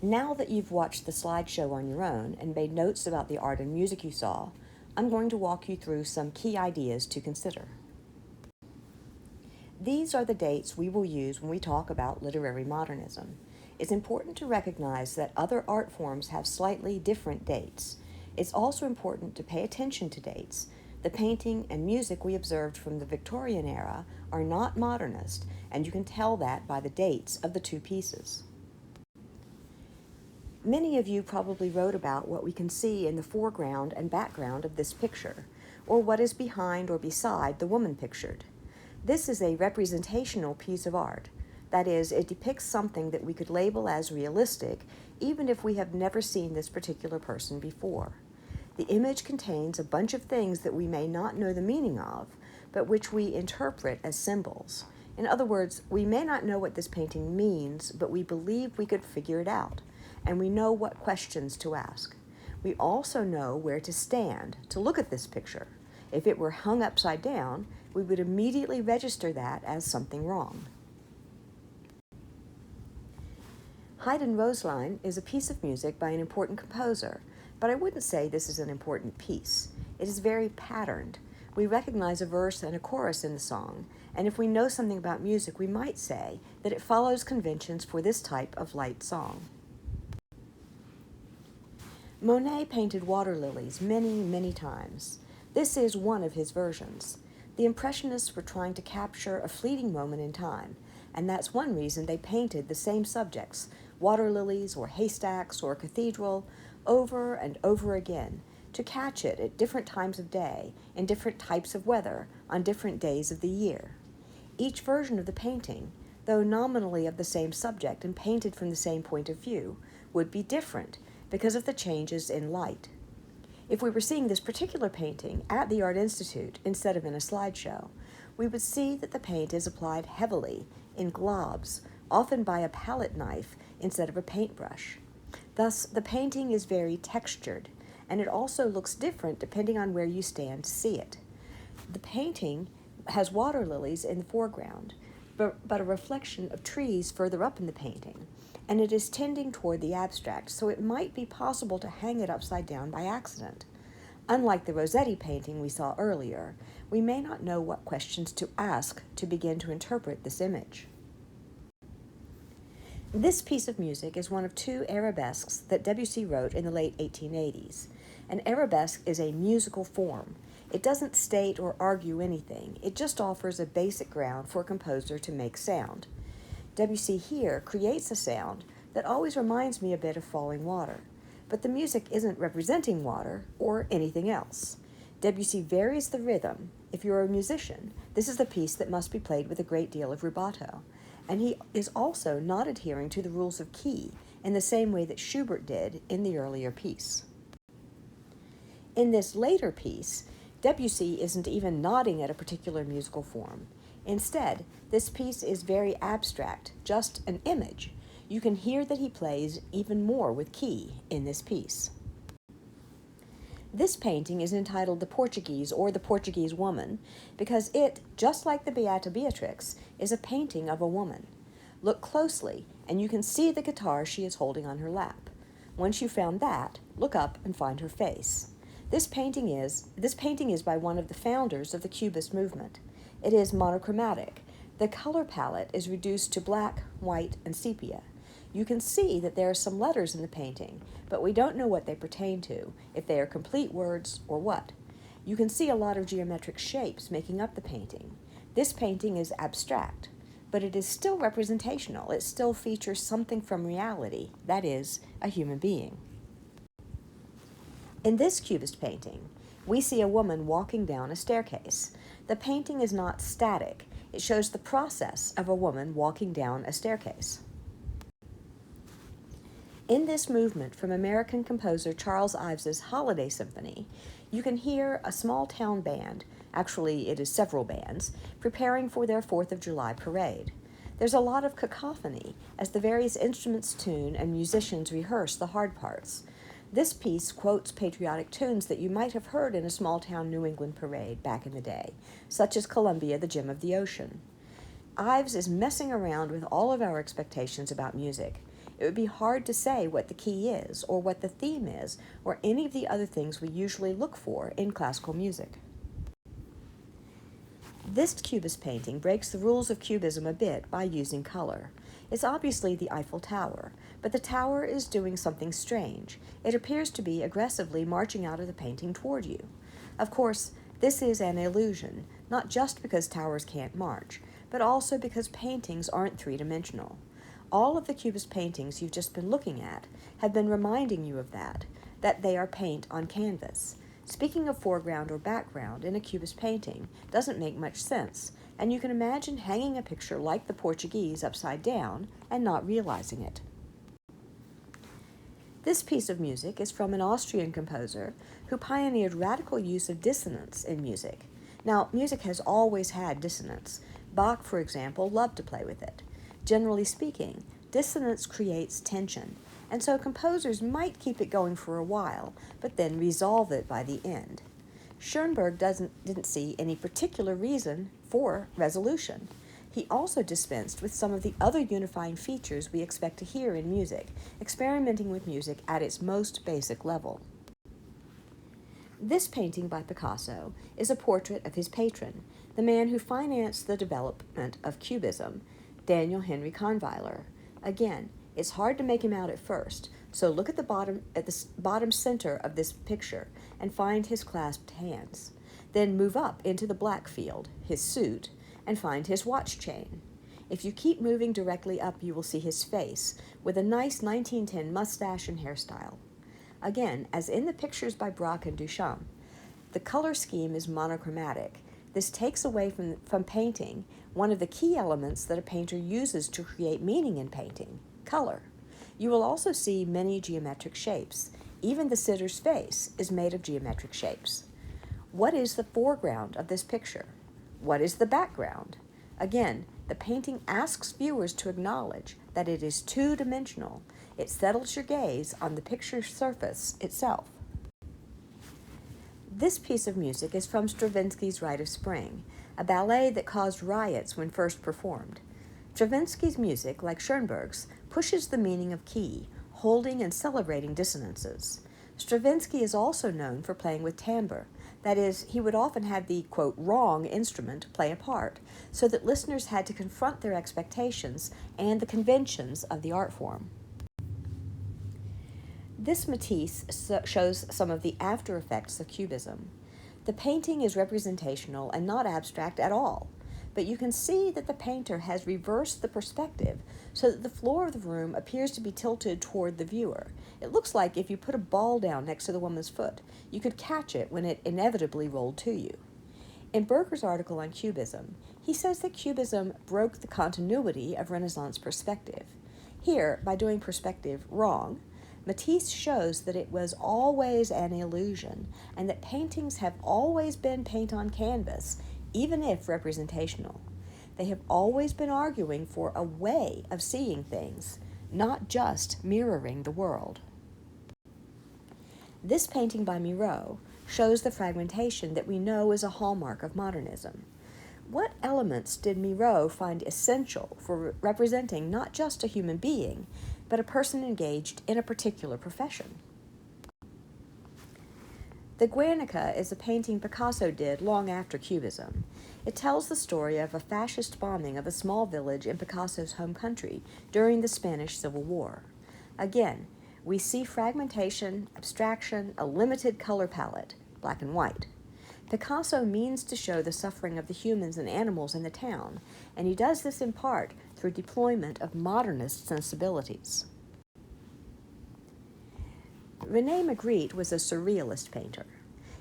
Now that you've watched the slideshow on your own and made notes about the art and music you saw, I'm going to walk you through some key ideas to consider. These are the dates we will use when we talk about literary modernism. It's important to recognize that other art forms have slightly different dates. It's also important to pay attention to dates. The painting and music we observed from the Victorian era are not modernist, and you can tell that by the dates of the two pieces. Many of you probably wrote about what we can see in the foreground and background of this picture, or what is behind or beside the woman pictured. This is a representational piece of art. That is, it depicts something that we could label as realistic, even if we have never seen this particular person before. The image contains a bunch of things that we may not know the meaning of, but which we interpret as symbols. In other words, we may not know what this painting means, but we believe we could figure it out, and we know what questions to ask. We also know where to stand to look at this picture. If it were hung upside down, we would immediately register that as something wrong. Haydn Roselein is a piece of music by an important composer, but I wouldn't say this is an important piece. It is very patterned. We recognize a verse and a chorus in the song, and if we know something about music, we might say that it follows conventions for this type of light song. Monet painted water lilies many, many times. This is one of his versions. The Impressionists were trying to capture a fleeting moment in time, and that's one reason they painted the same subjects, water lilies or haystacks or a cathedral, over and over again, to catch it at different times of day, in different types of weather, on different days of the year. Each version of the painting, though nominally of the same subject and painted from the same point of view, would be different because of the changes in light. If we were seeing this particular painting at the Art Institute instead of in a slideshow, we would see that the paint is applied heavily, in globs, often by a palette knife instead of a paintbrush. Thus, the painting is very textured, and it also looks different depending on where you stand to see it. The painting has water lilies in the foreground, but a reflection of trees further up in the painting, and it is tending toward the abstract, so it might be possible to hang it upside down by accident. Unlike the Rossetti painting we saw earlier, we may not know what questions to ask to begin to interpret this image. This piece of music is one of two arabesques that Debussy wrote in the late 1880s. An arabesque is a musical form. It doesn't state or argue anything. It just offers a basic ground for a composer to make sound. Debussy here creates a sound that always reminds me a bit of falling water, but the music isn't representing water or anything else. Debussy varies the rhythm. If you're a musician, this is the piece that must be played with a great deal of rubato, and he is also not adhering to the rules of key in the same way that Schubert did in the earlier piece. In this later piece, Debussy isn't even nodding at a particular musical form. Instead, this piece is very abstract, just an image. You can hear that he plays even more with key in this piece. This painting is entitled The Portuguese or The Portuguese Woman because it, just like the Beata Beatrix, is a painting of a woman. Look closely, and you can see the guitar she is holding on her lap. Once you've found that, look up and find her face. This painting is by one of the founders of the Cubist movement. It is monochromatic. The color palette is reduced to black, white, and sepia. You can see that there are some letters in the painting, but we don't know what they pertain to, if they are complete words or what. You can see a lot of geometric shapes making up the painting. This painting is abstract, but it is still representational. It still features something from reality, that is, a human being. In this Cubist painting, we see a woman walking down a staircase. The painting is not static. It shows the process of a woman walking down a staircase. In this movement from American composer Charles Ives's Holiday Symphony, you can hear a small town band, actually it is several bands, preparing for their 4th of July parade. There's a lot of cacophony as the various instruments tune and musicians rehearse the hard parts. This piece quotes patriotic tunes that you might have heard in a small-town New England parade back in the day, such as Columbia, the Gem of the Ocean. Ives is messing around with all of our expectations about music. It would be hard to say what the key is, or what the theme is, or any of the other things we usually look for in classical music. This Cubist painting breaks the rules of Cubism a bit by using color. It's obviously the Eiffel Tower, but the tower is doing something strange. It appears to be aggressively marching out of the painting toward you. Of course, this is an illusion, not just because towers can't march, but also because paintings aren't three-dimensional. All of the Cubist paintings you've just been looking at have been reminding you of that they are paint on canvas. Speaking of foreground or background in a Cubist painting doesn't make much sense, and you can imagine hanging a picture like the Portuguese upside down and not realizing it. This piece of music is from an Austrian composer who pioneered radical use of dissonance in music. Now, music has always had dissonance. Bach, for example, loved to play with it. Generally speaking, dissonance creates tension, and so composers might keep it going for a while, but then resolve it by the end. Schoenberg didn't see any particular reason for resolution. He also dispensed with some of the other unifying features we expect to hear in music, experimenting with music at its most basic level. This painting by Picasso is a portrait of his patron, the man who financed the development of Cubism, Daniel Henry Kahnweiler. Again, it's hard to make him out at first, so look at the bottom center of this picture and find his clasped hands. Then move up into the black field, his suit, and find his watch chain. If you keep moving directly up, you will see his face, with a nice 1910 mustache and hairstyle. Again, as in the pictures by Braque and Duchamp, the color scheme is monochromatic. This takes away from painting one of the key elements that a painter uses to create meaning in painting, color. You will also see many geometric shapes. Even the sitter's face is made of geometric shapes. What is the foreground of this picture? What is the background? Again, the painting asks viewers to acknowledge that it is two-dimensional. It settles your gaze on the picture's surface itself. This piece of music is from Stravinsky's Rite of Spring, a ballet that caused riots when first performed. Stravinsky's music, like Schoenberg's, pushes the meaning of key, holding and celebrating dissonances. Stravinsky is also known for playing with timbre. That is, he would often have the, quote, wrong instrument play a part, so that listeners had to confront their expectations and the conventions of the art form. This Matisse shows some of the after effects of Cubism. The painting is representational and not abstract at all, but you can see that the painter has reversed the perspective so that the floor of the room appears to be tilted toward the viewer. It looks like if you put a ball down next to the woman's foot, you could catch it when it inevitably rolled to you. In Berger's article on Cubism, he says that Cubism broke the continuity of Renaissance perspective. Here, by doing perspective wrong, Matisse shows that it was always an illusion and that paintings have always been paint on canvas, even if representational. They have always been arguing for a way of seeing things, not just mirroring the world. This painting by Miro shows the fragmentation that we know is a hallmark of modernism. What elements did Miro find essential for representing not just a human being, but a person engaged in a particular profession? The Guernica is a painting Picasso did long after Cubism. It tells the story of a fascist bombing of a small village in Picasso's home country during the Spanish Civil War. Again, we see fragmentation, abstraction, a limited color palette, black and white. Picasso means to show the suffering of the humans and animals in the town, and he does this in part through deployment of modernist sensibilities. René Magritte was a surrealist painter.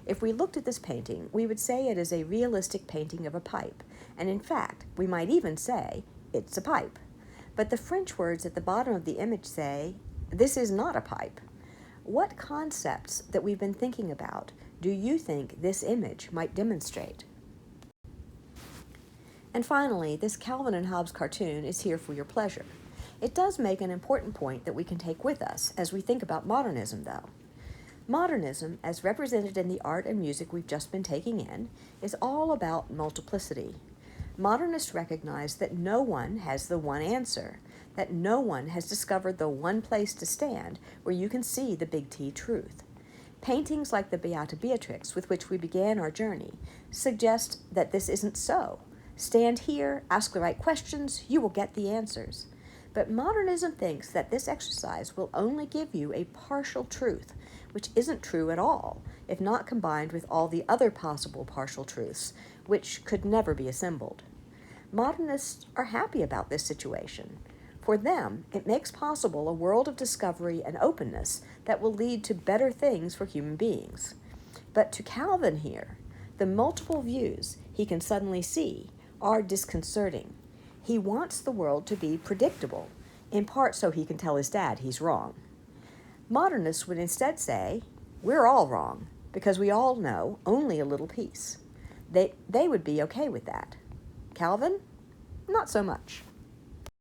If we looked at this painting, we would say it is a realistic painting of a pipe, and in fact, we might even say it's a pipe. But the French words at the bottom of the image say, "This is not a pipe." What concepts that we've been thinking about do you think this image might demonstrate? And finally, this Calvin and Hobbes cartoon is here for your pleasure. It does make an important point that we can take with us as we think about modernism, though. Modernism, as represented in the art and music we've just been taking in, is all about multiplicity. Modernists recognize that no one has the one answer, that no one has discovered the one place to stand where you can see the big T truth. Paintings like the Beata Beatrix, with which we began our journey, suggest that this isn't so. Stand here, ask the right questions, you will get the answers. But modernism thinks that this exercise will only give you a partial truth, which isn't true at all, if not combined with all the other possible partial truths, which could never be assembled. Modernists are happy about this situation. For them, it makes possible a world of discovery and openness that will lead to better things for human beings. But to Calvin here, the multiple views he can suddenly see are disconcerting. He wants the world to be predictable, in part so he can tell his dad he's wrong. Modernists would instead say, we're all wrong, because we all know only a little piece. They would be okay with that. Calvin? Not so much.